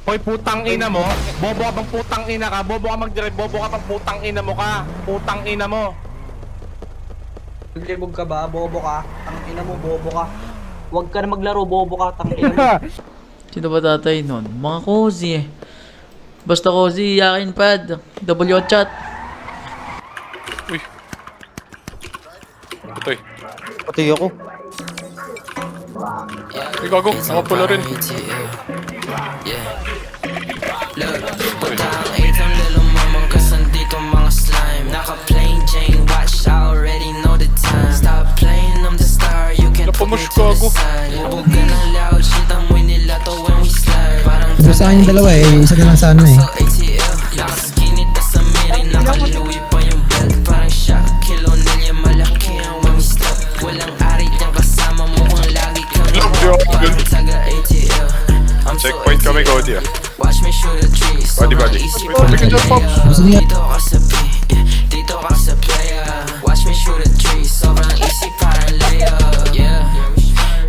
Hoy, putang ina mo. Bobo ka bang putang ina ka? Bobo ka mag-drive. Bobo ka bang putang ina mo ka? Putang ina mo. Naglibog ka ba? Bobo ka? Tangina mo, bobo ka. Huwag ka na maglaro, bobo ka. Tangina mo. Sino ba tatay nun? Mga cozy eh. Basta cozy, yakin pad. W chat. Uy. Patay. Patay ako. Uy, gago. Nakapula rin. Punta ang 8 ang lalo mamang kasandito mga slime. Naka-plain Jane watch, I already know the time. Stop playing, I'm the star, you can put me Napamush to the gago. side. Bubog ka ng loud, shit amoy nila to when we slide. Parang Sa akin yung dalawa eh, isa na lang sa ano eh. so ATL, naka-skinny tas sa mirin, naka-Louis pa yung belt. Parang shot, kilo nilya malaki ang when we step. Walang arit yung kasama mo kung lagi kang parang taga ATL. I'm so Checkpoint kami, ATL. Cody ah. Watch me shoot a tree, Body, sobrang body. easy Wait, pa bigyan dyan, Pops. Dito ka sa P, dito ka sa player. Watch me shoot a tree, sobrang easy parang layup. Yeah,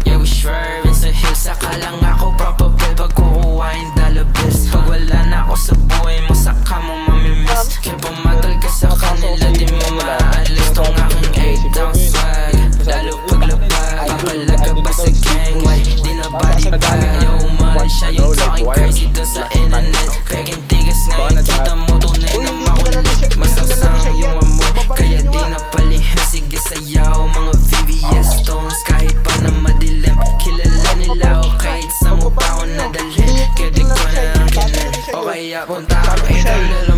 we swerving sa hills. Saka lang ako probable pag kukuhain dollar bills. Pag wala na ako sa buhay mo, saka mo mamimiss. Kaya pumatol ka sa kanila, di mo maalis tong aking 8 down swag. Lalo paglabag, papalag ka ba sa gang? Why di na body bag? Yo man, siya yung talking crazy dun sa internet. Peking tigas ngayon, kita mo tunay na makulit. Masasang yung amoy, kaya di na palihim. Sige sayaw, mga VVS stones. Kahit pa na madilim, kilala nila ako kahit sa mukha ko nadalhin. Kaya di ko na ang kinan. O kaya punta ang 8 ang lalo